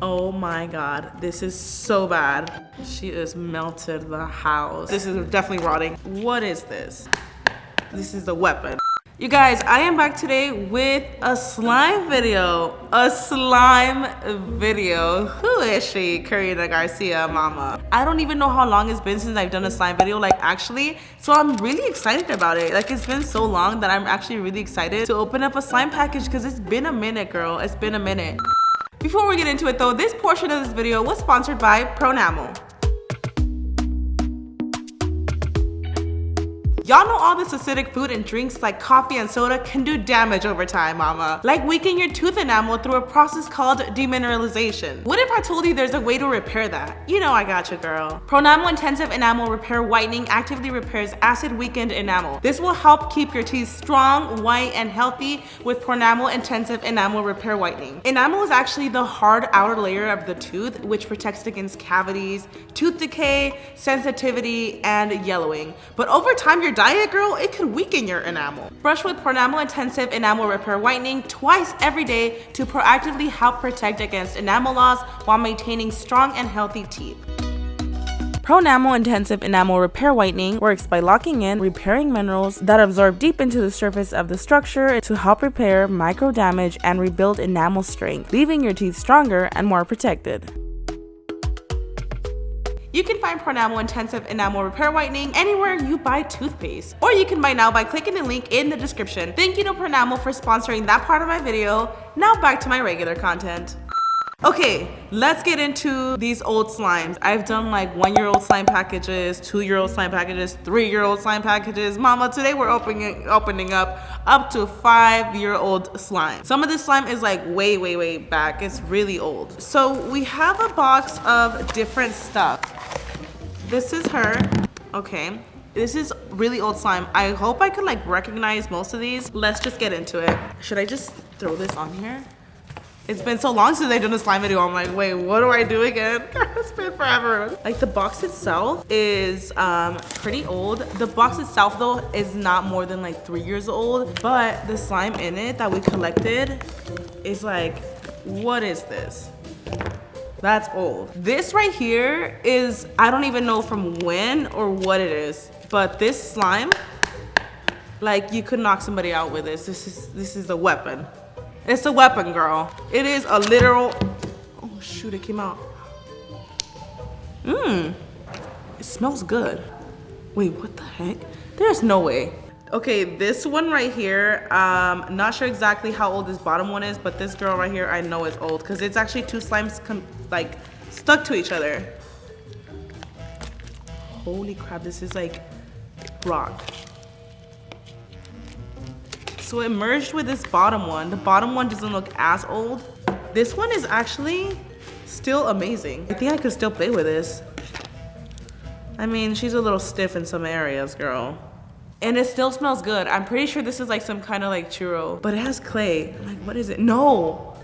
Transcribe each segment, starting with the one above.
Oh my god, this is so bad. She is melted the house. This is definitely rotting. What is this? This is the weapon. You guys, I am back today with a slime video. A slime video. Who is she? Karina Garcia, mama. I don't even know how long it's been since I've done a slime video, like actually. So I'm really excited about it. Like it's been so long that I'm actually really excited to open up a slime package because it's been a minute, girl. It's been a minute. Before we get into it though, this portion of this video was sponsored by Pronamel. Y'all know all this acidic food and drinks like coffee and soda can do damage over time, mama. Like weaken your tooth enamel through a process called demineralization. What if I told you there's a way to repair that? You know I got you, girl. Pronamel Intensive Enamel Repair Whitening actively repairs acid-weakened enamel. This will help keep your teeth strong, white, and healthy with Pronamel Intensive Enamel Repair Whitening. Enamel is actually the hard outer layer of the tooth, which protects against cavities, tooth decay, sensitivity, and yellowing. But over time, your diet, girl, it could weaken your enamel. Brush with Pronamel Intensive Enamel Repair Whitening twice every day to proactively help protect against enamel loss while maintaining strong and healthy teeth. Pronamel Intensive Enamel Repair Whitening works by locking in, repairing minerals that absorb deep into the surface of the structure to help repair micro damage and rebuild enamel strength, leaving your teeth stronger and more protected. You can find Pronamel Intensive Enamel Repair Whitening anywhere you buy toothpaste. Or you can buy now by clicking the link in the description. Thank you to Pronamel for sponsoring that part of my video. Now back to my regular content. Okay, let's get into these old slimes. I've done like 1-year-old slime packages, 2-year-old slime packages, 3-year-old slime packages. Mama, today we're opening up to 5-year-old slime. Some of this slime is like way back. It's really old. So we have a box of different stuff. This is her. Okay. This is really old slime. I hope I could like recognize most of these. Let's just get into it. Should I just throw this on here? It's been so long since I've done a slime video. I'm like, wait, what do I do again? It's been forever. Like the box itself is pretty old. The box itself though is not more than like 3 years old, but the slime in it that we collected is like, what is this? That's old. This right here is, I don't even know from when or what it is, but this slime, like you could knock somebody out with this. This is a weapon. It's a weapon, girl. It is a literal, oh shoot, it came out. It smells good. Wait, what the heck? There's no way. Okay, this one right here, not sure exactly how old this bottom one is, but this girl right here, I know is old because it's actually two slimes like stuck to each other. Holy crap, this is like rock. So it merged with this bottom one. The bottom one doesn't look as old. This one is actually still amazing. I think I could still play with this. I mean, she's a little stiff in some areas, girl. And it still smells good. I'm pretty sure this is like some kind of like churro, but it has clay. I'm like, what is it? No.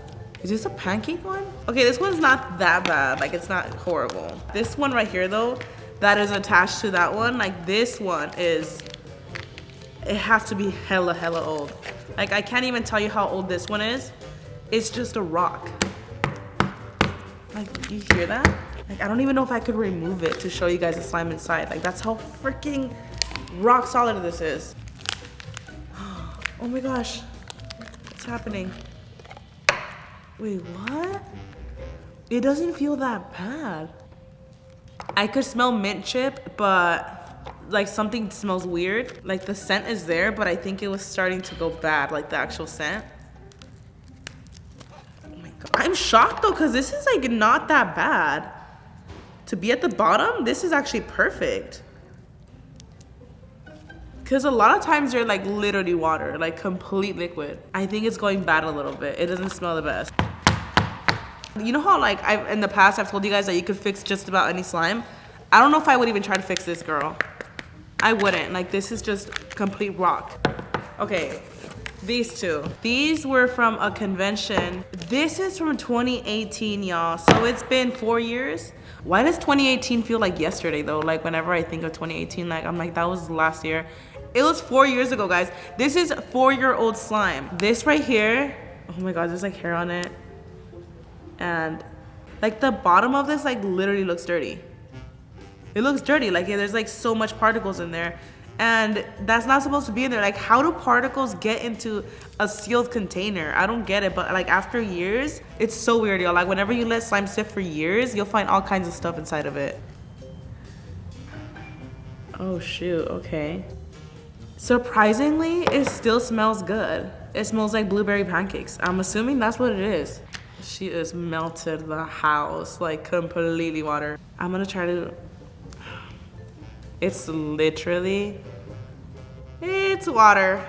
Is this a pancake one? Okay, this one's not that bad. Like it's not horrible. This one right here though, that is attached to that one. Like this one is, it has to be hella old. Like I can't even tell you how old this one is. It's just a rock. Like, you hear that? Like I don't even know if I could remove it to show you guys the slime inside. Like that's how freaking rock solid this is. Oh my gosh, what's happening? Wait, what? It doesn't feel that bad. I could smell mint chip, but like something smells weird. Like the scent is there, but I think it was starting to go bad, like the actual scent. Oh my God. I'm shocked though, because this is like not that bad. To be at the bottom, this is actually perfect. Because a lot of times they're like literally water, like complete liquid. I think it's going bad a little bit. It doesn't smell the best. You know how like in the past I've told you guys that you could fix just about any slime? I don't know if I would even try to fix this, girl. I wouldn't. Like this is just complete rock. Okay, these two. These were from a convention. This is from 2018, y'all. So it's been 4 years. Why does 2018 feel like yesterday though? Like whenever I think of 2018, like I'm like, that was last year. It was 4 years ago, guys. This is 4-year-old slime. This right here, oh my God, there's like hair on it. And Like the bottom of this like literally looks dirty. It looks dirty, like there's like so much particles in there. And that's not supposed to be in there. Like, how do particles get into a sealed container? I don't get it, but like after years, it's so weird, y'all. Like whenever you let slime sit for years, you'll find all kinds of stuff inside of it. Oh shoot, okay. Surprisingly, it still smells good. It smells like blueberry pancakes. I'm assuming that's what it is. She is melted the house, like completely water. I'm gonna try to, it's literally, it's water.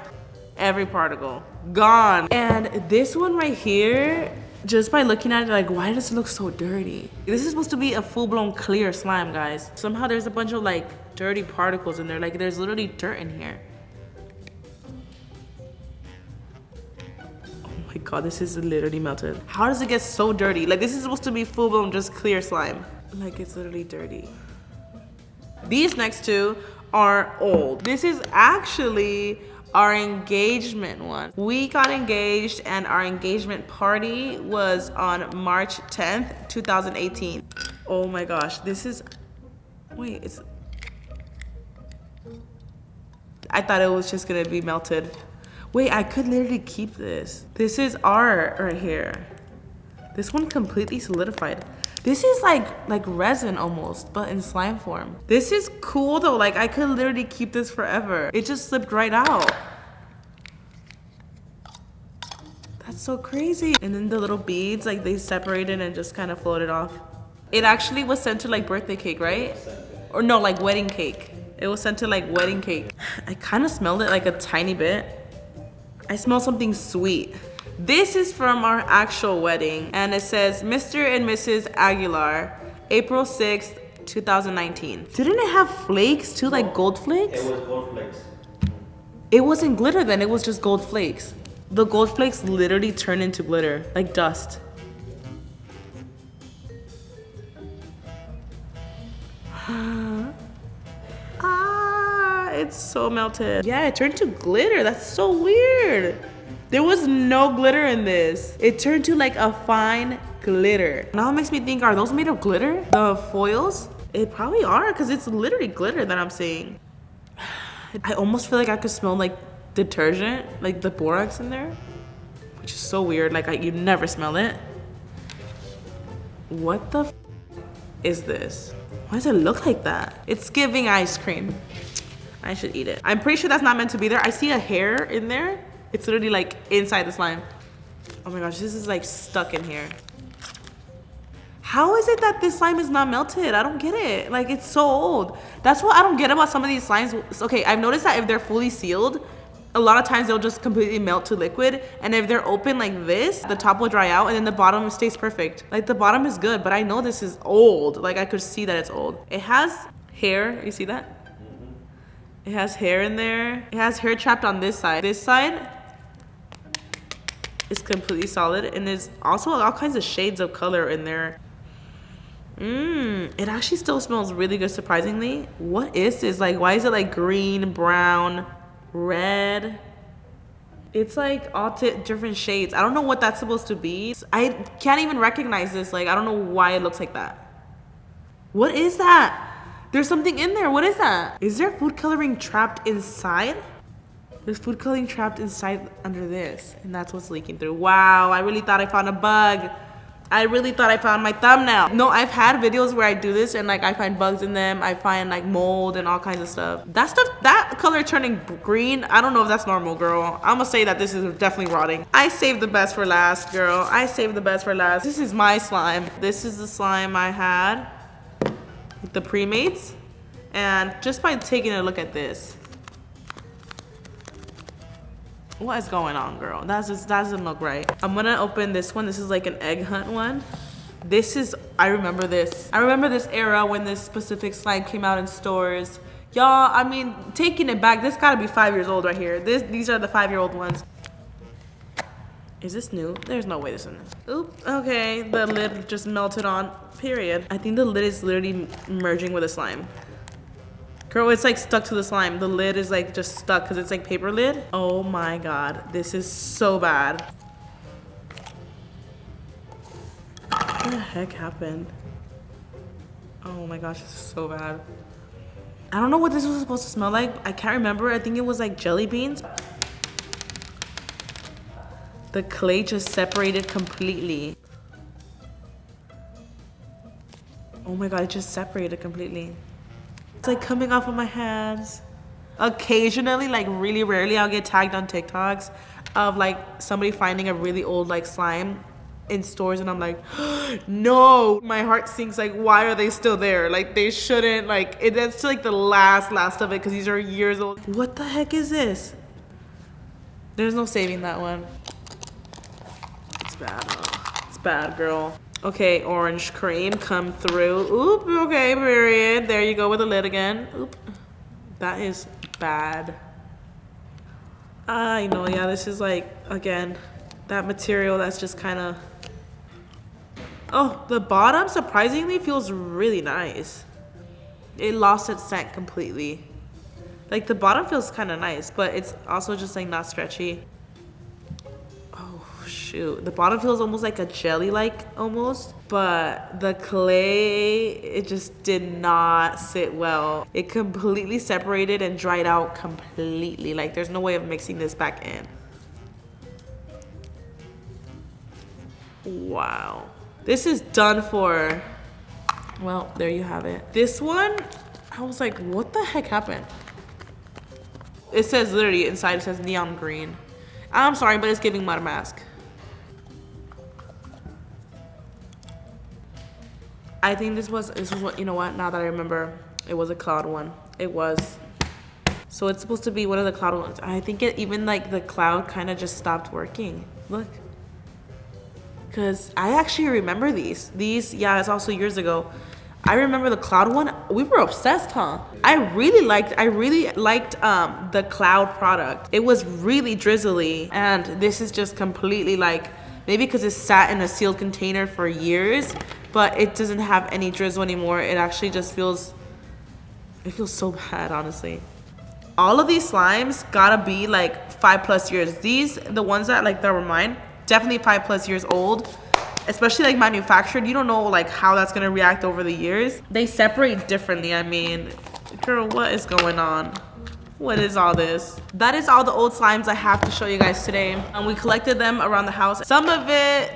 Every particle, gone. And this one right here, just by looking at it, like, why does it look so dirty? This is supposed to be a full-blown clear slime, guys. Somehow there's a bunch of like dirty particles in there. Like there's literally dirt in here. Oh my God, this is literally melted. How does it get so dirty? Like this is supposed to be full-blown just clear slime. Like it's literally dirty. These next two are old. This is actually our engagement one. We got engaged and our engagement party was on March 10th, 2018. Oh my gosh, this is, wait, it's, I thought it was just gonna be melted. Wait, I could literally keep this. This is art right here. This one completely solidified. This is like resin almost, but in slime form. This is cool though, like I could literally keep this forever. It just slipped right out. That's so crazy. And then the little beads, like they separated and just kind of floated off. It actually was sent to like birthday cake, right? Or no, like wedding cake. It was sent to like wedding cake. I kind of smelled it like a tiny bit. I smell something sweet. This is from our actual wedding, and it says Mr. and Mrs. Aguilar, April 6th, 2019. Didn't it have flakes too, like gold flakes? It was gold flakes. It wasn't glitter then, it was just gold flakes. The gold flakes literally turn into glitter, like dust. Ah, it's so melted. Yeah, it turned to glitter. That's so weird. There was no glitter in this. It turned to like a fine glitter. Now it makes me think, are those made of glitter? The foils? It probably are, because it's literally glitter that I'm seeing. I almost feel like I could smell like detergent, like the borax in there, which is so weird. Like you never smell it. What the is this? Why does it look like that? It's giving ice cream. I should eat it. I'm pretty sure that's not meant to be there. I see a hair in there. It's literally like inside the slime. Oh my gosh, this is like stuck in here. How is it that this slime is not melted? I don't get it. Like it's so old. That's what I don't get about some of these slimes. Okay, I've noticed that if they're fully sealed, a lot of times they'll just completely melt to liquid. And if they're open like this, the top will dry out and then the bottom stays perfect. Like the bottom is good, but I know this is old. Like I could see that it's old. It has hair, you see that? It has hair in there. It has hair trapped on this side. This side is completely solid, and there's also all kinds of shades of color in there. It actually still smells really good, surprisingly. What is this? Like, why is it like green, brown, red? It's like all different shades. I don't know what that's supposed to be. I can't even recognize this. Like, I don't know why it looks like that. What is that? There's something in there. What is that? Is there food coloring trapped inside? There's food coloring trapped inside under this, and that's what's leaking through. Wow, I really thought I found a bug. I really thought I found my thumbnail. No, I've had videos where I do this and like I find bugs in them. I find like mold and all kinds of stuff. That color turning green, I don't know if that's normal, girl. I'm gonna say that this is definitely rotting. I saved the best for last, girl. I saved the best for last. This is my slime. This is the slime I had with the pre-mates. And just by taking a look at this, what is going on, girl? That doesn't look right. I'm gonna open this one. This is like an egg hunt one. This is, I remember this. I remember this era when this specific slime came out in stores. Y'all, I mean, taking it back, this gotta be 5 years old right here. These are the 5-year-old ones. Is this new? There's no way this is new. Oop, okay, the lid just melted on, period. I think the lid is literally merging with the slime. Girl, it's like stuck to the slime. The lid is like just stuck because it's like paper lid. Oh my God, this is so bad. the heck happened? Oh my gosh, this is so bad. I don't know what this was supposed to smell like. I can't remember. I think it was like jelly beans. The clay just separated completely. Oh my god, it just separated completely. It's like coming off of my hands. Occasionally, like really rarely, I'll get tagged on TikToks of like somebody finding a really old like slime in stores, and I'm like, no, my heart sinks. Like, why are they still there? Like, they shouldn't. Like, that's like the last of it, because these are years old. What the heck is this? There's no saving that one. It's bad. It's bad, girl. Okay, orange cream, come through. Oop, okay, period. There you go with the lid again. Oop. That is bad. I know, yeah, this is like, again, that material that's just kind of... Oh, the bottom surprisingly feels really nice. It lost its scent completely. Like, the bottom feels kind of nice, but it's also just like not stretchy. Oh, shoot. The bottom feels almost like a jelly-like almost, but the clay, it just did not sit well. It completely separated and dried out completely. Like, there's no way of mixing this back in. Wow. This is done for. Well, there you have it. This one, I was like, what the heck happened? It says literally inside, it says neon green. I'm sorry, but it's giving mud mask. I think this was what, you know what, now that I remember, it was a cloud one. It was. So it's supposed to be one of the cloud ones. I think it even like the cloud kind of just stopped working. Look. Because I actually remember these. Yeah, it's also years ago. I remember the cloud one. We were obsessed, huh? I really liked the cloud product. It was really drizzly, and this is just completely like, maybe because it sat in a sealed container for years, but it doesn't have any drizzle anymore. It actually just feels, it feels so bad, honestly. All of these slimes gotta be like 5+ years. These, the ones that were mine, definitely 5+ years old, especially like manufactured. You don't know like how that's gonna react over the years. They separate differently. I mean, girl, what is going on? What is all this? That is all the old slimes I have to show you guys today. And we collected them around the house. Some of it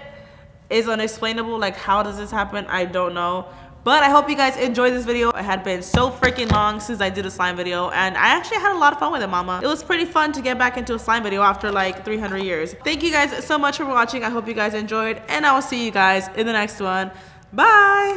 is unexplainable. Like, how does this happen? I don't know. But I hope you guys enjoyed this video. It had been so freaking long since I did a slime video, and I actually had a lot of fun with it, mama. It was pretty fun to get back into a slime video after like 300 years. Thank you guys so much for watching. I hope you guys enjoyed, and I will see you guys in the next one. Bye!